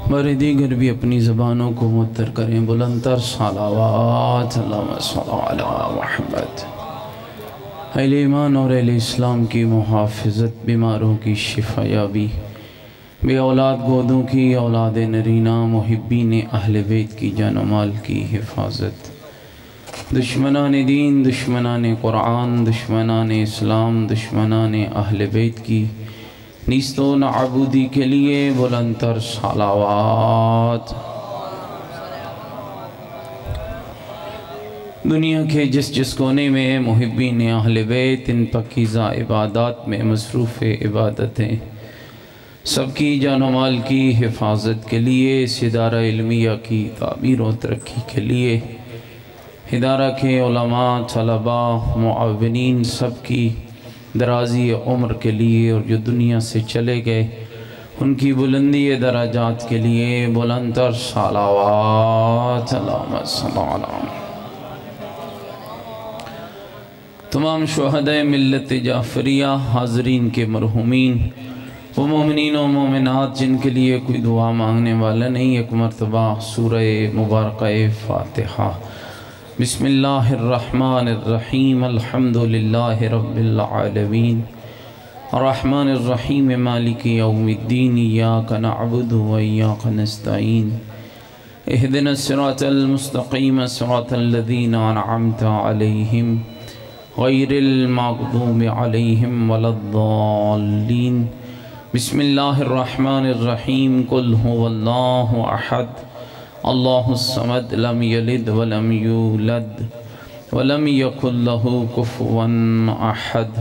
بر دیگر بھی اپنی زبانوں کو معطر کریں، بلندتر صلوات اللہم صلی علی محمد۔ اہل ایمان اور اہل اسلام کی محافظت، بیماروں کی شفا یابی، بے اولاد گودوں کی اولاد نرینہ، محبین اہل بیت کی جان و مال کی حفاظت، دشمنان دین، دشمنان قرآن، دشمنان اسلام، دشمنان اہل بیت کی نیست و نابودی کے لیے بلندتر صلوات۔ دنیا کے جس کونے میں محبین اہل بیت ان پاکیزہ عبادات میں مصروف عبادت ہیں، سب کی جان و مال کی حفاظت کے لیے، اس ادارہ علمیہ کی تعمیر و ترقی کے لیے، ادارہ کے علماء، طلباء، معاونین سب کی درازی عمر کے لیے، اور جو دنیا سے چلے گئے ان کی بلندی درجات کے لیے بلندتر صلوات اللہم صلی علی محمد۔ تمام شہدائے ملت جعفریہ، حاضرین کے مرحومین، وہ مومنین و مومنات جن کے لیے کوئی دعا مانگنے والا نہیں، ایک مرتبہ سورہ مبارکہ فاتحہ۔ بسم اللہ الرحمن الرحیم، الحمدللہ رب العالمین، الرحمن الرحیم، مالک یوم الدین، ایاک نعبد و ایاک نستعین، اہدنا الصراط المستقیم، صراط الذین انعمت علیہم غیر المغضوب علیہم ولا الضالین۔ بسم اللہ الرحمن الرحیم، قل هو اللہ احد اللہ الصمد، لم یلد ولم یولد ولم یکن له کفوا احد۔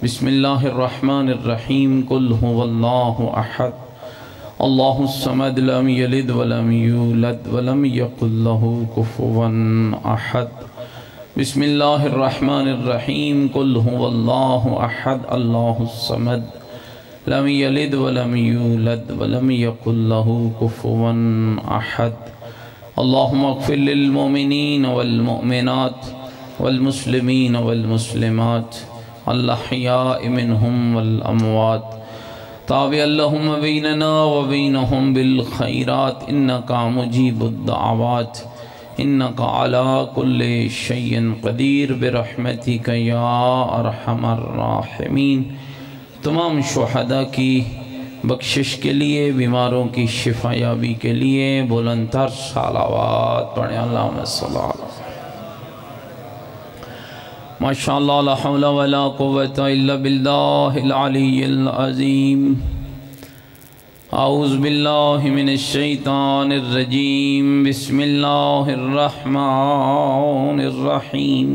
بسم اللہ الرحمن الرحیم، قل هو اللہ احد اللہ الصمد، لم یلد ولم یولد ولم یکن له کفوا احد۔ بسم اللہ الرحمن الرحیم، قل هو اللہ احد اللہ الصمد، لم یلد ولم یولد ولم یکن له کفوا احد۔ اللہم اغفر للمؤمنین والمؤمنات والمسلمین والمسلمات الاحیاء منہم والاموات، تابع اللہم بیننا وبینہم بالخیرات، انکا مجیب الدعوات، انکا علی کل شیء قدیر، برحمتک یا ارحم الراحمین۔ تمام شہداء کی بخشش کے لیے، بیماروں کی شفا یابی کے لیے بلندتر صلوات پڑھیں، اللہم صلی علی محمد۔ ماشاءاللہ، لا حول ولا قوة الا باللہ العلی العظیم۔ اعوذ باللہ من الشیطان الرجیم، بسم اللہ الرحمن الرحیم۔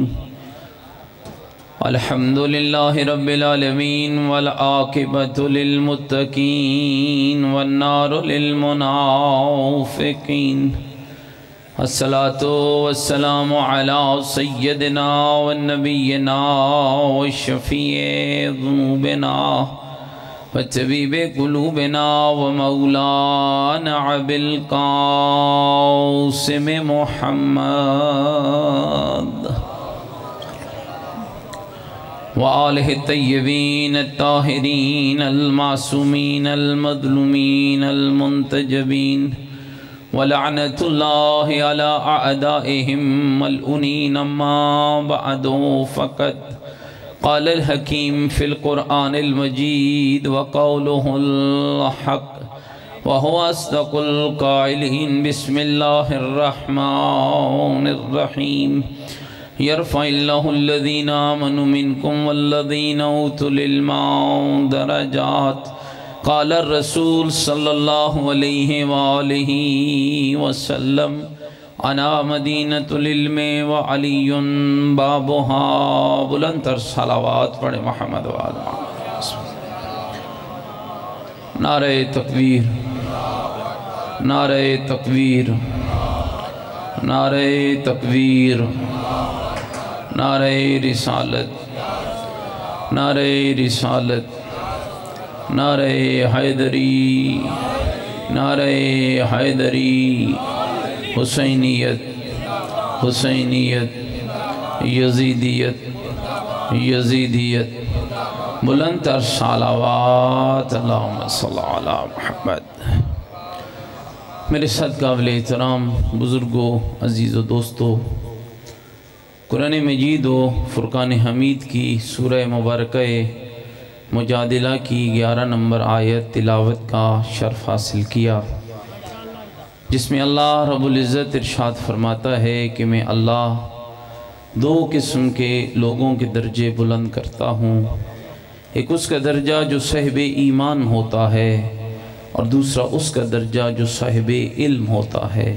الحمدللہ رب العالمین، والعاقبۃ للمتقین، والنار للمنافقین۔ الصلاة والسلام علی سیدنا ونبینا وشفیع ذنوبنا وطبیب قلوبنا ومولانا ابی القاسم محمد وآلہ الطیبین الطاہرین المعصومین المظلومین المنتجبین، ولعنت اللہ علی اعدائہم ملعونین، اما بعد فقط قال الحکیم فی القرآن المجید وقولہ الحق وہو اصدق القائلین۔ بسم اللہ الرحمن الرحیم، یرفع اللہ الذین آمنوا منکم والذین اوتوا العلم درجات، قال الرسول صلی اللہ علیہ وآلہ وسلم، انا مدینۃ العلم وعلی بابها۔ بلندتر صلوات پڑھیں محمد وآلہ محمد۔ نعرہ تکبیر، نعرہ تکبیر، نعرہ تکبیر، نعرہ رسالت، نعرہ رسالت، نعرہ حیدری، نعرہ حیدری، حسینیت، حسینیت، یزیدیت، یزیدیت، بلند تر صلوات اللہم صلی علی محمد۔ میرے ساتھ قابل احترام بزرگوں، عزیز و دوستو، قرآن مجید و فرقان حمید کی سورہ مبارکہ مجادلہ کی 11 نمبر آیت تلاوت کا شرف حاصل کیا، جس میں اللہ رب العزت ارشاد فرماتا ہے کہ میں اللہ 2 قسم کے لوگوں کے درجے بلند کرتا ہوں، ایک اس کا درجہ جو صاحب ایمان ہوتا ہے اور دوسرا اس کا درجہ جو صاحب علم ہوتا ہے۔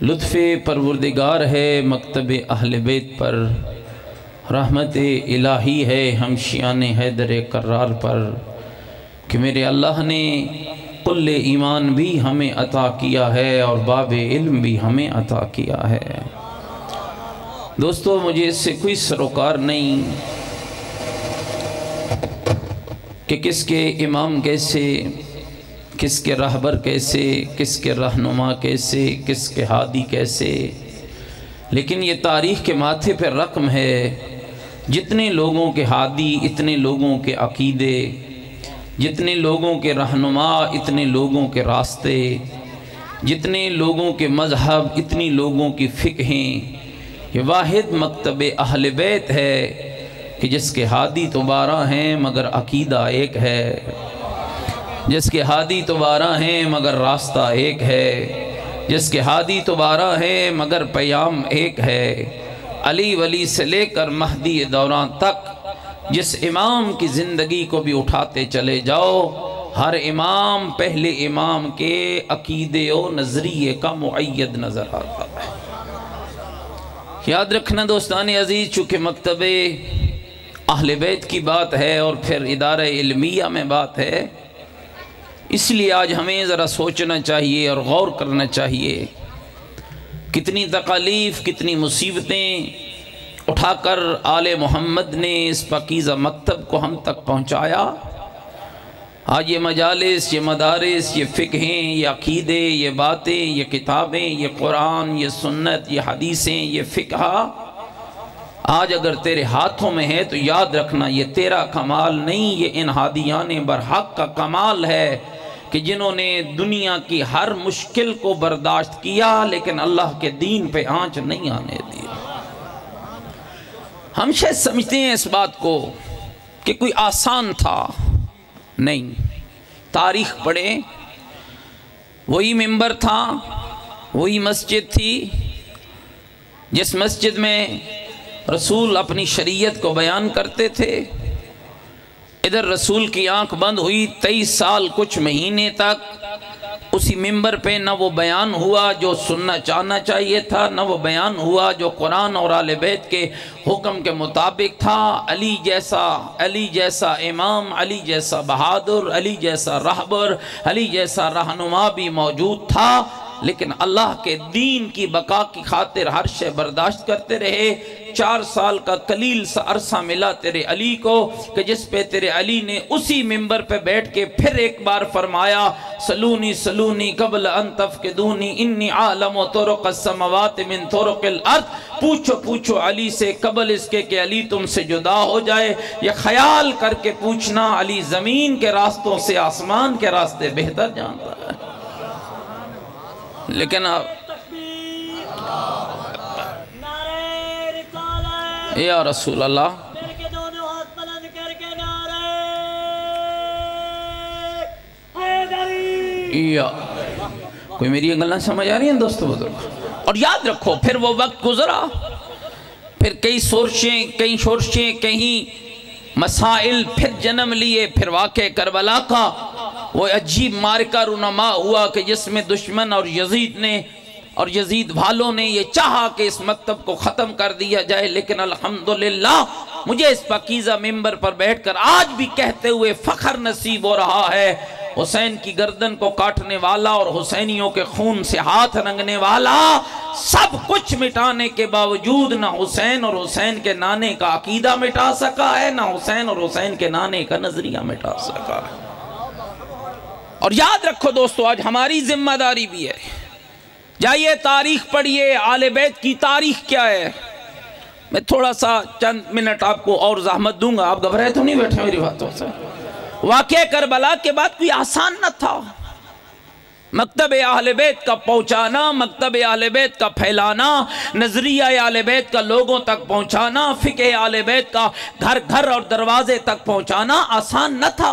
لطف پروردگار ہے مکتب اہل بیت پر، رحمت الہی ہے ہمشیان حیدر کرار پر، کہ میرے اللہ نے کل ایمان بھی ہمیں عطا کیا ہے اور باب علم بھی ہمیں عطا کیا ہے۔ دوستو، مجھے اس سے کوئی سروکار نہیں کہ کس کے امام کیسے، کس کے رہبر کیسے، کس کے رہنما کیسے، کس کے ہادی کیسے، لیکن یہ تاریخ کے ماتھے پر رقم ہے، جتنے لوگوں کے ہادی اتنے لوگوں کے عقیدے، جتنے لوگوں کے رہنما اتنے لوگوں کے راستے، جتنے لوگوں کے مذہب اتنی لوگوں کی فقہیں۔ یہ واحد مکتب اہل بیت ہے کہ جس کے ہادی تو 12 ہیں مگر عقیدہ ایک ہے، جس کے ہادی تو 12 ہیں مگر راستہ ایک ہے، جس کے ہادی تو 12 ہیں مگر پیام ایک ہے۔ علی ولی سے لے کر مہدی دوران تک جس امام کی زندگی کو بھی اٹھاتے چلے جاؤ، ہر امام پہلے امام کے عقیدے و نظریے کا معید نظر آتا ہے۔ یاد رکھنا دوستان عزیز، چونکہ مکتب اہل بیت کی بات ہے اور پھر ادارہ علمیہ میں بات ہے، اس لیے آج ہمیں ذرا سوچنا چاہیے اور غور کرنا چاہیے، کتنی تکالیف، کتنی مصیبتیں اٹھا کر آل محمد نے اس پاکیزہ مکتب کو ہم تک پہنچایا۔ آج یہ مجالس، یہ مدارس، یہ فقہیں، یہ عقیدے، یہ باتیں، یہ کتابیں، یہ قرآن، یہ سنت، یہ حدیثیں، یہ فقہ آج اگر تیرے ہاتھوں میں ہے تو یاد رکھنا یہ تیرا کمال نہیں، یہ ان ہادیان برحق کا کمال ہے کہ جنہوں نے دنیا کی ہر مشکل کو برداشت کیا لیکن اللہ کے دین پہ آنچ نہیں آنے دیا۔ ہم شاید سمجھتے ہیں اس بات کو کہ کوئی آسان تھا، نہیں، تاریخ پڑھیں، وہی ممبر تھا، وہی مسجد تھی جس مسجد میں رسول اپنی شریعت کو بیان کرتے تھے۔ ادھر رسول کی آنکھ بند ہوئی 23 سال کچھ مہینے تک، اسی ممبر پہ نہ وہ بیان ہوا جو سننا چاہنا چاہیے تھا، نہ وہ بیان ہوا جو قرآن اور آل بیت کے حکم کے مطابق تھا۔ علی جیسا امام، علی جیسا بہادر، علی جیسا رہبر، علی جیسا رہنما بھی موجود تھا، لیکن اللہ کے دین کی بقا کی خاطر ہر شے برداشت کرتے رہے۔ 4 سال کا قلیل سا عرصہ ملا تیرے علی کو کہ جس پہ تیرے علی نے اسی ممبر پہ بیٹھ کے پھر ایک بار فرمایا، سلونی سلونی قبل ان تفقدونی انی عالم و طرق السماوات من طرق الارض، پوچھو پوچھو علی سے قبل اس کے کہ علی تم سے جدا ہو جائے۔ یہ خیال کر کے پوچھنا، علی زمین کے راستوں سے آسمان کے راستے بہتر جانتا ہے۔ لیکن یا رسول اللہ، کوئی میری گلیں سمجھ آ رہی ہیں دوستو بزرگ؟ اور یاد رکھو پھر وہ وقت گزرا، پھر کئی شورشیں، کہیں مسائل پھر جنم لیے، پھر واقع کربلا کا وہ عجیب مارکہ رونما ہوا کہ جس میں دشمن اور یزید والوں نے یہ چاہا کہ اس مکتب کو ختم کر دیا جائے، لیکن الحمدللہ مجھے اس پاکیزہ ممبر پر بیٹھ کر آج بھی کہتے ہوئے فخر نصیب ہو رہا ہے، حسین کی گردن کو کاٹنے والا اور حسینیوں کے خون سے ہاتھ رنگنے والا سب کچھ مٹانے کے باوجود نہ حسین اور حسین کے نانے کا عقیدہ مٹا سکا ہے، نہ حسین اور حسین کے نانے کا نظریہ مٹا سکا ہے۔ اور یاد رکھو دوستو، آج ہماری ذمہ داری بھی ہے، جائیے تاریخ پڑھیے، آل بیت کی تاریخ کیا ہے، میں تھوڑا سا چند منٹ آپ کو اور زحمت دوں گا، آپ گھبرائے تو نہیں بیٹھے میری باتوں سے۔ واقعہ کربلا کے بعد کوئی آسان نہ تھا، مکتب اہل بیت کا پہنچانا، مکتب اہل بیت کا پھیلانا، نظریہ اہل بیت کا لوگوں تک پہنچانا، فقہ اہل بیت کا گھر گھر اور دروازے تک پہنچانا آسان نہ تھا۔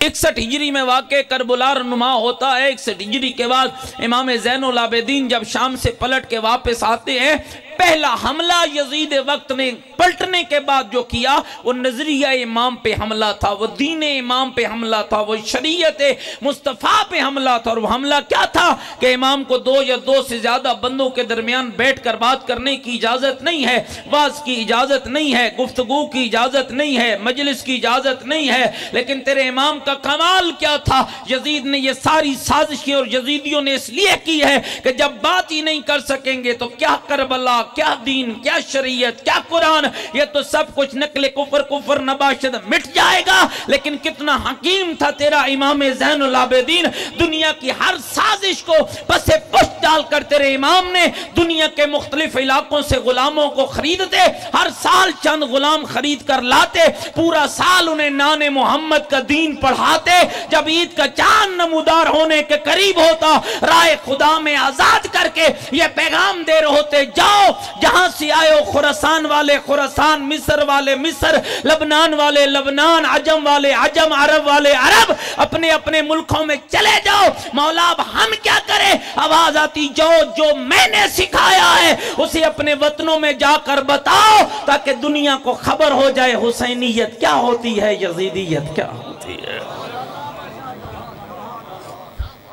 61 ہجری میں واقع کربلا رونما ہوتا ہے۔ 61 ہجری کے بعد امام زین العابدین جب شام سے پلٹ کے واپس آتے ہیں، پہلا حملہ یزید وقت نے پلٹنے کے بعد جو کیا وہ نظریہ امام پہ حملہ تھا، وہ دین امام پہ حملہ تھا، وہ شریعت مصطفیٰ پہ حملہ تھا۔ اور وہ حملہ کیا تھا کہ امام کو 2 یا 2 سے زیادہ بندوں کے درمیان بیٹھ کر بات کرنے کی اجازت نہیں ہے، واز کی اجازت نہیں ہے، گفتگو کی اجازت نہیں ہے، مجلس کی اجازت نہیں ہے۔ لیکن تیرے امام کا کمال کیا تھا؟ یزید نے یہ ساری سازشیں اور یزیدیوں نے اس لیے کی ہے کہ جب بات ہی نہیں کر سکیں گے تو کیا کربلا، کیا دین، کیا شریعت، کیا قرآن، یہ تو سب کچھ نقل کفر نباشد مٹ جائے گا۔ لیکن کتنا حکیم تھا تیرا امام زین العابدین، دنیا کی ہر سازش کو پس پشت ڈال کر تیرے امام نے دنیا کے مختلف علاقوں سے غلاموں کو خریدتے، ہر سال چند غلام خرید کر لاتے، پورا سال انہیں نان محمد کا دین پڑھاتے۔ جب عید کا چاند نمودار ہونے کے قریب ہوتا، رائے خدا میں آزاد کر کے یہ پیغام دے رہے ہوتے، جاؤ جہاں سے آئے ہو، خراسان والے خراسان، مصر والے مصر، لبنان والے لبنان، عجم والے عجم، عرب والے عرب، اپنے اپنے ملکوں میں چلے جاؤ۔ مولا اب ہم کیا کریں؟ آواز آتی، جو میں نے سکھایا ہے اسے اپنے وطنوں میں جا کر بتاؤ تاکہ دنیا کو خبر ہو جائے حسینیت کیا ہوتی ہے، یزیدیت کیا ہوتی ہے۔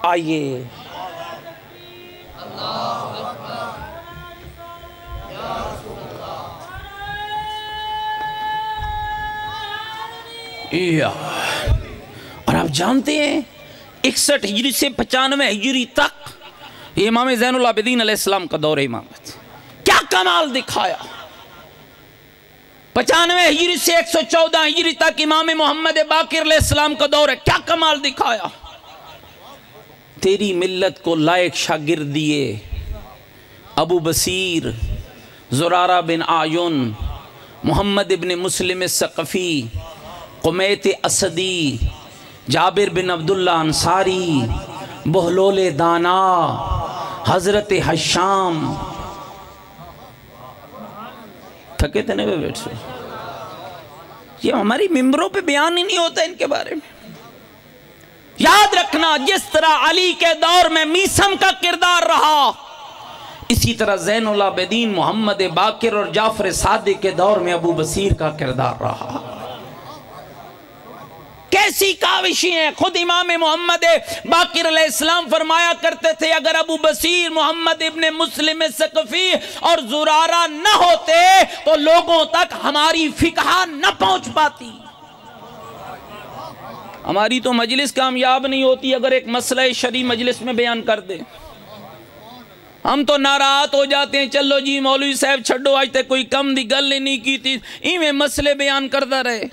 آئیے اور آپ جانتے ہیں 61 ہجری سے 95 ہجری تک یہ امام زین العابدین علیہ السلام کا دور امامت کیا کمال دکھایا۔ 95 ہجری سے 114 ہجری تک امام محمد باقر علیہ السلام کا دور ہے، کیا کمال دکھایا۔ تیری ملت کو لائق شاگرد دیے ابو بصیر، زرارہ بن آیون، محمد بن مسلم الثقفی، قمیت اسدی، جابر بن عبداللہ انصاری، بہلول دانا، حضرت حشام۔ تھکے تھے نہیں بیٹھ سے، یہ ہماری ممبروں پہ بیان ہی نہیں ہوتا ان کے بارے میں۔ یاد رکھنا، جس طرح علی کے دور میں میسم کا کردار رہا، اسی طرح زین العابدین محمد باقر اور جعفر صادق کے دور میں ابو بصیر کا کردار رہا۔ کیسی کاوشی ہیں، خود امام محمد باقر علیہ السلام فرمایا کرتے تھے، اگر ابو بصیر، محمد ابن مسلم ثقفی اور زرارہ نہ ہوتے تو لوگوں تک ہماری فقہ نہ پہنچ پاتی۔ ہماری تو مجلس کامیاب نہیں ہوتی اگر ایک مسئلہ شرعی مجلس میں بیان کر دے، ہم تو ناراحت ہو جاتے ہیں، چلو جی مولوی صاحب چھڑو، آج تک کوئی کم دی گل نہیں کی تھی، میں مسئلے بیان کردہ رہے۔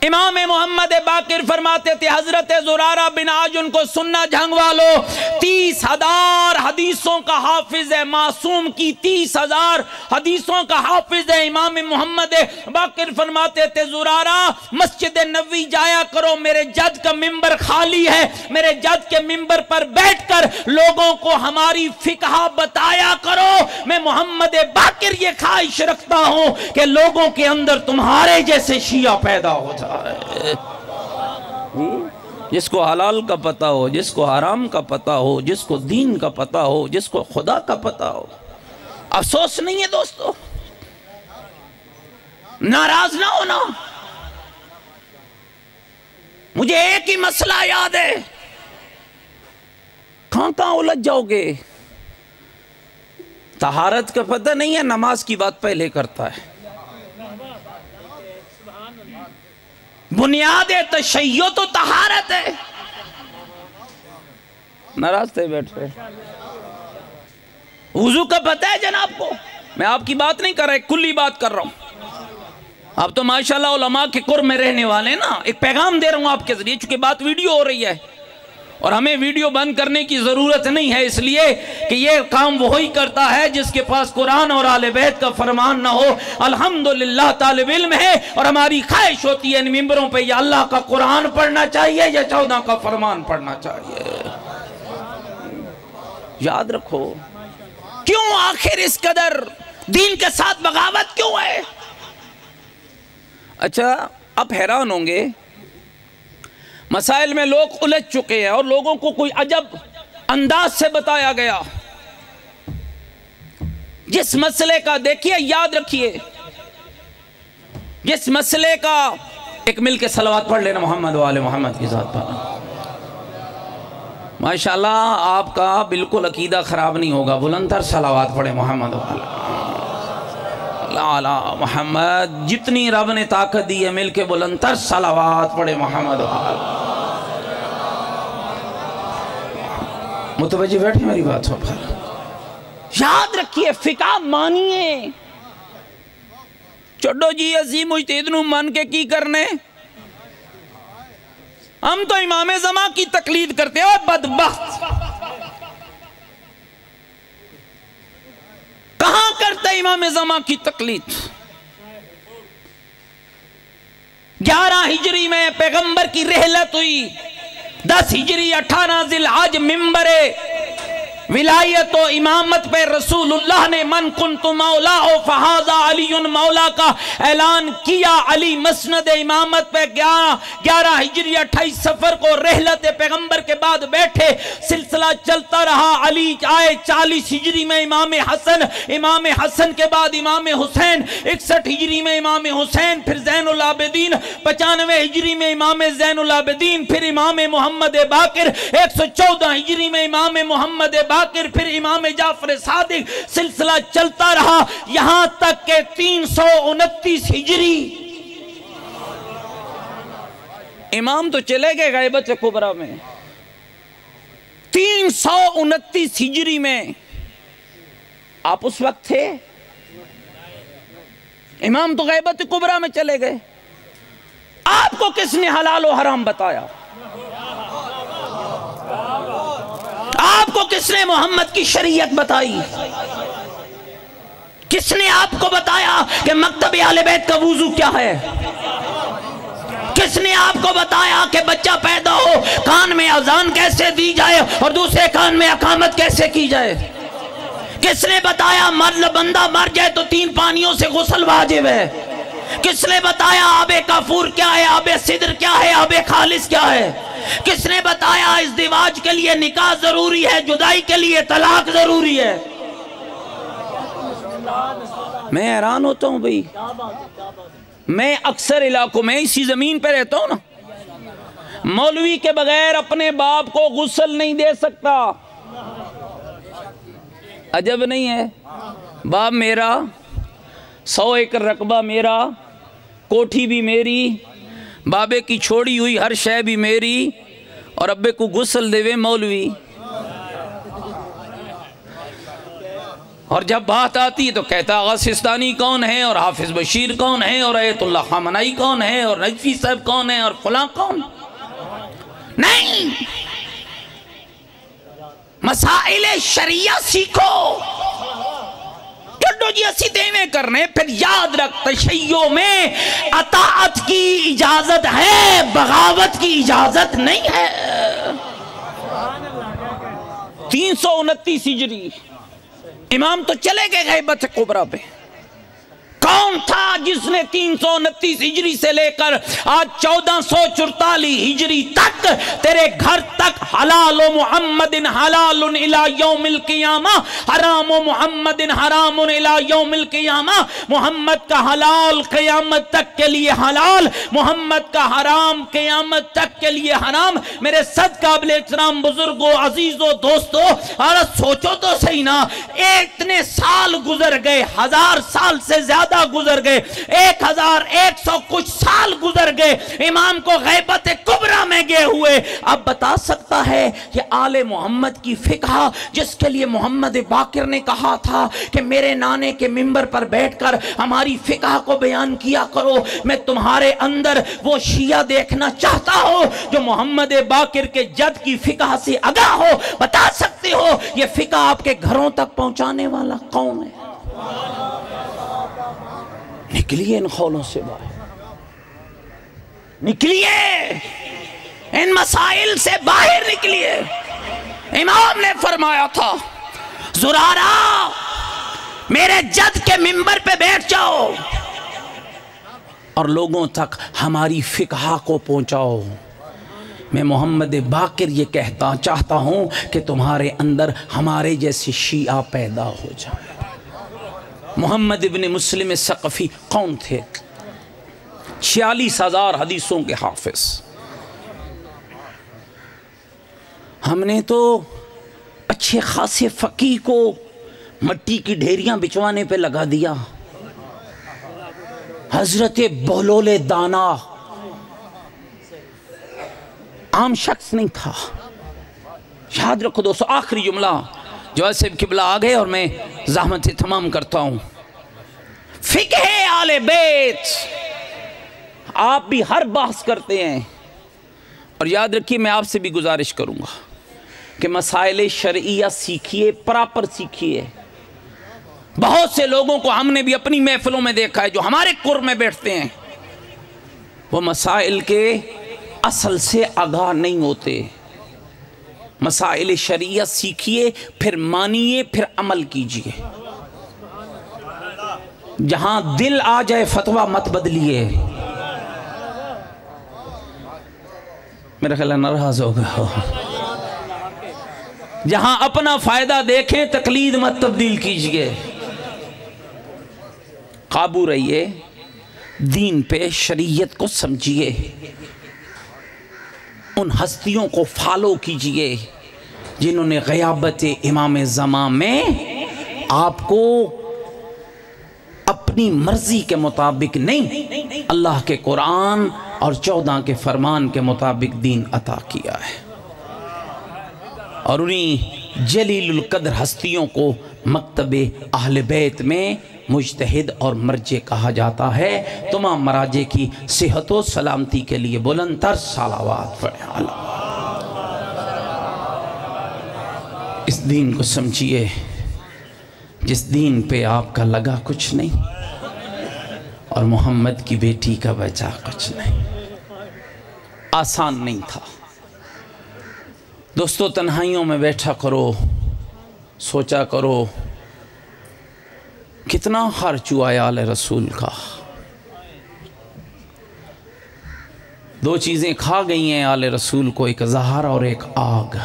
امام محمد باقر فرماتے تھے، حضرت زرارہ بن آجن کو سننا جھنگوا لو، 30,000 حدیثوں کا حافظ ہے، معصوم کی 30,000 حدیثوں کا حافظ ہے۔ امام محمد باقر فرماتے تھے، زرارہ مسجد نبوی جایا کرو، میرے جد کا ممبر خالی ہے، میرے جد کے ممبر پر بیٹھ کر لوگوں کو ہماری فقہ بتایا کرو۔ میں محمد باقر یہ خواہش رکھتا ہوں کہ لوگوں کے اندر تمہارے جیسے شیعہ پیدا ہو جائے، جس کو حلال کا پتہ ہو، جس کو حرام کا پتہ ہو، جس کو دین کا پتہ ہو، جس کو خدا کا پتہ ہو۔ افسوس نہیں ہے دوستو، ناراض نہ ہونا۔ مجھے ایک ہی مسئلہ یاد ہے، کہاں الجھ جاؤ گے؟ طہارت کا پتہ نہیں ہے، نماز کی بات پہلے کرتا ہے۔ بنیاد تشیع تو طہارت ہے۔ ناراض تھے بیٹھ رہے، وضو کا پتہ ہے جناب کو؟ میں آپ کی بات نہیں کر رہا، ایک کلی بات کر رہا ہوں۔ آپ تو ماشاءاللہ علماء کے قرب میں رہنے والے ہیں نا، ایک پیغام دے رہا ہوں آپ کے ذریعے، چونکہ بات ویڈیو ہو رہی ہے۔ اور ہمیں ویڈیو بند کرنے کی ضرورت نہیں ہے، اس لیے کہ یہ کام وہی کرتا ہے جس کے پاس قرآن اور آل بیت کا فرمان نہ ہو۔ الحمدللہ طالب علم ہے اور ہماری خواہش ہوتی ہے ان ممبروں پہ یا اللہ کا قرآن پڑھنا چاہیے یا 14 کا فرمان پڑھنا چاہیے۔ یاد رکھو، کیوں آخر اس قدر دین کے ساتھ بغاوت کیوں ہے؟ اچھا، اب حیران ہوں گے، مسائل میں لوگ الجھ چکے ہیں اور لوگوں کو کوئی عجب انداز سے بتایا گیا۔ جس مسئلے کا دیکھیے، یاد رکھیے، جس مسئلے کا ایک مل کے صلوات پڑھ لینا محمد و آل محمد کی ذات پر۔ ماشاءاللہ آپ کا بالکل عقیدہ خراب نہیں ہوگا، بلند تر صلوات پڑھے محمد و آل محمد۔ جتنی رب نے طاقت دی ہے مل کے بلند تر صلوات پڑھے محمد و آل۔ متوجہ بیٹھے میری بات ہو پر، یاد رکھیے فقہ مانیے۔ چھوڑو جی اسی مجتہد نو مان کے کی کرنے، ہم تو امام زمان کی تقلید کرتے ہیں۔ بدبخت کہاں کرتے امام زمان کی تقلید؟ 11 ہجری میں پیغمبر کی رحلت ہوئی، 10 ہجری 18 ذی الحج ممبر ولایت و امامت پہ رسول اللہ نے من کنت مولا فہذا علی مولا کا اعلان کیا۔ علی مسند امامت پہ 11 ہجری 28 سفر کو رحلت پیغمبر کے بعد بیٹھے، سلسلہ چلتا رہا۔ علی آئے 40 ہجری میں امام حسن کے بعد امام حسین، 61 ہجری میں امام حسین، پھر زین العابدین، 95 ہجری میں امام زین العابدین، پھر امام محمد باقر، 114 ہجری میں امام محمد باقر، پھر امام جعفر صادق۔ سلسلہ چلتا رہا یہاں تک کہ 329 ہجری امام تو چلے گئے غیبت کبریٰ میں۔ 329 ہجری میں آپ اس وقت تھے؟ امام تو غیبت کبریٰ میں چلے گئے۔ آپ کو کس نے حلال و حرام بتایا؟ آپ کو کس نے محمد کی شریعت بتائی؟ کس نے آپ کو بتایا کہ مکتب اہل بیت کا وضو کیا ہے؟ کس نے آپ کو بتایا کہ بچہ پیدا ہو کان میں اذان کیسے دی جائے اور دوسرے کان میں اقامت کیسے کی جائے؟ کس نے بتایا بندہ مر جائے تو 3 پانیوں سے غسل واجب ہے؟ کس نے بتایا آب کافور کیا ہے، آب صدر کیا ہے، آب خالص کیا ہے؟ کس نے بتایا ازدواج کے لیے نکاح ضروری ہے، جدائی کے لیے طلاق ضروری ہے؟ میں حیران ہوتا ہوں بھئی، میں اکثر علاقوں میں اسی زمین پہ رہتا ہوں نا، مولوی کے بغیر اپنے باپ کو غسل نہیں دے سکتا۔ عجب نہیں ہے، باپ میرا، 100 ایکڑ رقبہ میرا، کوٹھی بھی میری، بابے کی چھوڑی ہوئی ہر شے بھی میری، اور ابے کو غسل دے وے مولوی۔ اور جب بات آتی ہے تو کہتا آغا سستانی کون ہے اور حافظ بشیر کون ہے اور ایت اللہ خامنائی کون ہے اور نجفی صاحب کون ہے اور فلاں کون؟ نہیں، مسائل شریعہ سیکھو۔ چھوڑو جی اسی دیویں کرنے، پھر یاد رکھ تشیع میں اطاعت کی اجازت ہے، بغاوت کی اجازت نہیں ہے۔ 329 ہجری امام تو چلے گئے غیبت کبریٰ پہ۔ کون تھا جس نے 329 ہجری سے لے کر آج 1444 ہجری تک تیرے گھر تک حلال و محمد حلال الی یوم القیامہ، حرام و محمد حرام الی یوم القیامہ، محمد کا حلال قیامت تک کے لیے حلال، محمد کا حرام قیامت تک کے لیے حرام؟ میرے صد قابل احترام بزرگوں، عزیزوں، دوستوں، اور سوچو تو صحیح نا، اتنے سال گزر گئے، 1000 سال سے زیادہ گزر گئے، 1100 کچھ سال گزر گئے، امام کو غیبت کبریٰ میں لگے ہوئے. اب بتا سکتا ہے کہ آل محمد کی فقہ جس کے لیے محمد باقر نے کہا تھا کہ میرے نانے کے منبر پر بیٹھ کر ہماری فقہ کو بیان کیا کرو، میں تمہارے اندر وہ شیعہ دیکھنا چاہتا ہوں جو محمد باقر کے جد کی فقہ سے آگاہ ہو. بتا سکتے ہو یہ فقہ آپ کے گھروں تک پہنچانے والا کون ہے؟ نکلیے ان خولوں سے باہر، نکلیے ان مسائل سے باہر نکلیے. امام نے فرمایا تھا زرارہ میرے جد کے منبر پہ بیٹھ جاؤ اور لوگوں تک ہماری فقہ کو پہنچاؤ. میں محمد باقر یہ کہتا چاہتا ہوں کہ تمہارے اندر ہمارے جیسے شیعہ پیدا ہو جائے. محمد ابن مسلم ثقفی کون تھے؟ 46,000 حدیثوں کے حافظ. ہم نے تو اچھے خاصے فقیہ کو مٹی کی ڈھیریاں بچوانے پہ لگا دیا. حضرت بہلول دانا عام شخص نہیں تھا. یاد رکھو دوستو، آخری جملہ جو ایسے قبلہ آگئے اور میں زحمت سے تمام کرتا ہوں. فقہ آل بیت آپ بھی ہر بحث کرتے ہیں، اور یاد رکھیے میں آپ سے بھی گزارش کروں گا کہ مسائل شرعیہ سیکھیے، پراپر سیکھیے. بہت سے لوگوں کو ہم نے بھی اپنی محفلوں میں دیکھا ہے جو ہمارے قرب میں بیٹھتے ہیں، وہ مسائل کے اصل سے آگاہ نہیں ہوتے. مسائل شرعیہ سیکھیے، پھر مانیے، پھر عمل کیجئے. جہاں دل آ جائے فتویٰ مت بدلیے. میرا خیال ہے ناراض ہو گئے ہو. جہاں اپنا فائدہ دیکھیں تقلید مت تبدیل کیجئے. قابو رہیے، دین پہ، شریعت کو سمجھیے، ان ہستیوں کو فالو کیجئے جنہوں نے غیابت امام زمان میں آپ کو اپنی مرضی کے مطابق نہیں، اللہ کے قرآن اور 14 کے فرمان کے مطابق دین عطا کیا ہے. اور انہی جلیل القدر ہستیوں کو مکتب اہل بیت میں مجتہد اور مرجع کہا جاتا ہے. تمام مراجع کی صحت و سلامتی کے لیے بلند تر صلوات پڑھیں. اس دین کو سمجھیے جس دین پہ آپ کا لگا کچھ نہیں اور محمد کی بیٹی کا بچا کچھ نہیں. آسان نہیں تھا دوستو. تنہائیوں میں بیٹھا کرو، سوچا کرو کتنا خرچ ہوا ہے آل رسول کا. 2 چیزیں کھا گئی ہیں آل رسول کو، ایک زہر اور ایک آگ.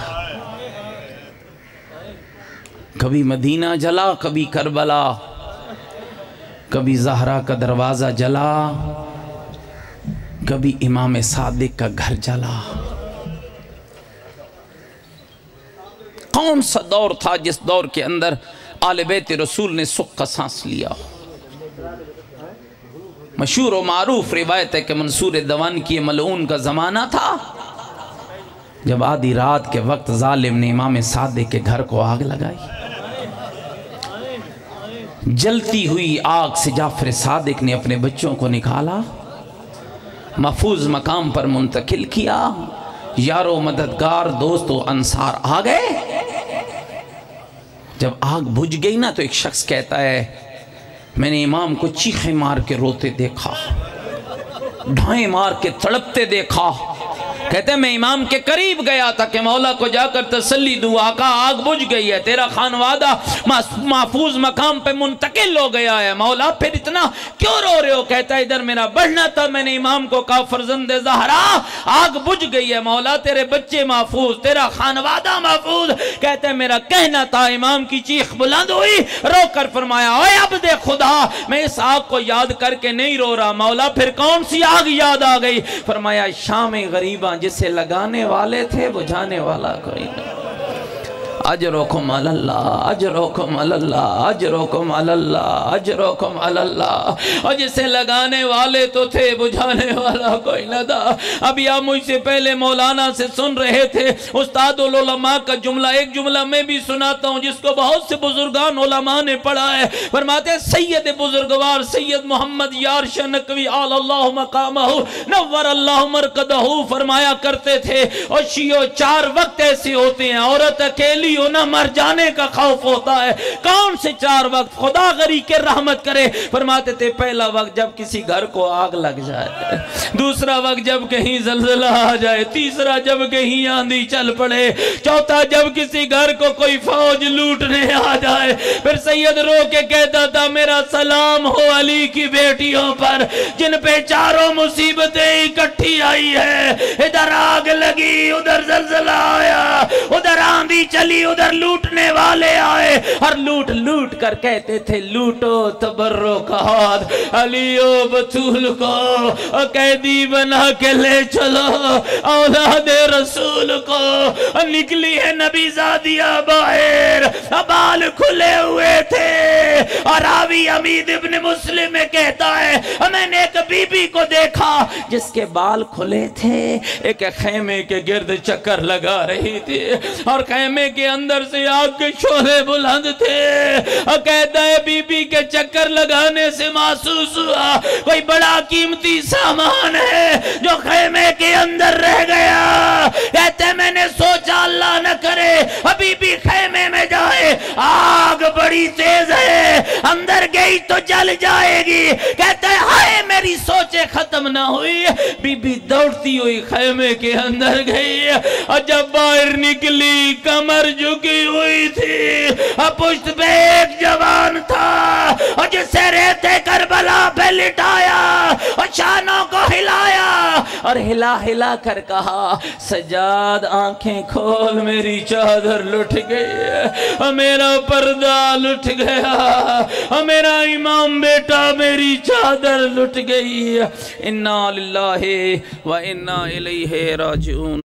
کبھی مدینہ جلا، کبھی کربلا، کبھی زہرا کا دروازہ جلا، کبھی امام صادق کا گھر جلا. کون سا دور تھا جس دور کے اندر آل بیت رسول نے سکھ کا سانس لیا؟ مشہور و معروف روایت ہے کہ منصور دوان کی ملعون کا زمانہ تھا جب آدھی رات کے وقت ظالم نے امام صادق کے گھر کو آگ لگائی. جلتی ہوئی آگ سے جعفر صادق نے اپنے بچوں کو نکالا، محفوظ مقام پر منتقل کیا. یارو مددگار دوست و انصار آ گئے. جب آگ بجھ گئی نا تو ایک شخص کہتا ہے میں نے امام کو چیخیں مار کے روتے دیکھا، ڈھائیں مار کے تڑپتے دیکھا. کہتے ہیں میں امام کے قریب گیا تھا کہ مولا کو جا کر تسلی دوں، آقا آگ بجھ گئی ہے، تیرا خانوادہ محفوظ مقام پہ منتقل ہو گیا ہے، مولا پھر اتنا کیوں رو رہے ہو؟ کہتا ہے ادھر میرا بڑھنا تھا، میں نے امام کو کہا فرزند زہرا آگ بجھ گئی ہے، مولا تیرے بچے محفوظ، تیرا خانوادہ محفوظ. کہتے ہیں میرا کہنا تھا، امام کی چیخ بلند ہوئی، رو کر فرمایا اوے عبد خدا میں اس آگ کو یاد کر کے نہیں رو رہا. مولا پھر کون سی آگ یاد آ گئی؟ فرمایا شام غریباں جسے لگانے والے تھے بجھانے والا کوئی نہیں. اجرکم علی اللہ، اجرکم علی اللہ، اجرکم علی اللہ، اجرکم علی اللہ۔ اور جسے لگانے والے تو تھے، بجھانے والا کوئی نہ تھا۔ اب یا مجھ سے پہلے مولانا سے سن رہے تھے استاد العلماء کا جملہ، ایک جملہ میں بھی سناتا ہوں جس کو بہت سے بزرگان علماء نے پڑھا ہے۔ فرماتے ہیں سید بزرگوار سید محمد یار شاہ نقوی آل اللہ مقامہ نور اللہ مرقدہ فرمایا کرتے تھے، اور شیعو 4 وقت ایسے ہوتے ہیں، عورت اکیلی ہو نہ مر جانے کا خوف ہوتا ہے۔ کون سے 4 وقت؟ خدا غری کے رحمت کرے۔ فرماتے تھے پہلا وقت جب کسی گھر کو آگ لگ جائے، دوسرا وقت جب کہیں زلزلہ آ جائے، تیسرا جب کہیں آندھی چل پڑے، چوتھا جب کسی گھر کو کوئی فوج لوٹنے آ جائے۔ پھر سید رو کے کہتا تھا میرا سلام ہو علی کی بیٹیوں پر جن پہ 4 مصیبتیں اکٹھی آئی ہے، ادھر آگ لگی، ادھر زلزلہ آیا، ادھر آندھی چلی، ادھر لوٹنے والے آئے، اور لوٹ لوٹ کر کہتے تھے لوٹو تبرکات علی و بطول کو قیدی بنا کے لے چلو، اولاد رسول کو۔ نکلی ہے نبی زادیہ باہر، بال کھلے ہوئے تھے، اور راوی حمید ابن مسلم میں کہتا ہے میں نے ایک بی بی کو دیکھا جس کے بال کھلے تھے، ایک خیمے کے گرد چکر لگا رہی تھی، اور خیمے کے اندر سے آگ کے شعلے بلند تھے۔ اور کہتا ہے بی بی کے چکر لگانے سے محسوس ہوا کوئی بڑا قیمتی سامان ہے جو خیمے کے اندر رہ گیا۔ کہتے میں نے سوچا اللہ نہ کرے ابھی بھی خیمے میں جائے، آگ بڑی تیز ہے، اندر گئی تو جل جائے گی۔ کہتا ہے ہائے میری سوچیں ختم نہ ہوئی، بی بی دوڑتی ہوئی خیمے کے اندر گئی، اور جب باہر نکلی کمر جھکی ہوئی تھی، اور پشت پہ ایک جوان تھا، اور جسے ریتے کربلا پہ لٹایا اور شانوں کو ہلایا، اور ہلا ہلا کر کہا سجاد آنکھیں کھول میری چادر لٹ گئی، اور میرا پردہ لٹ گیا، اور میرا امام بیٹا میری چادر لٹ گئی۔ انا للہ و انا الیہ راجعون۔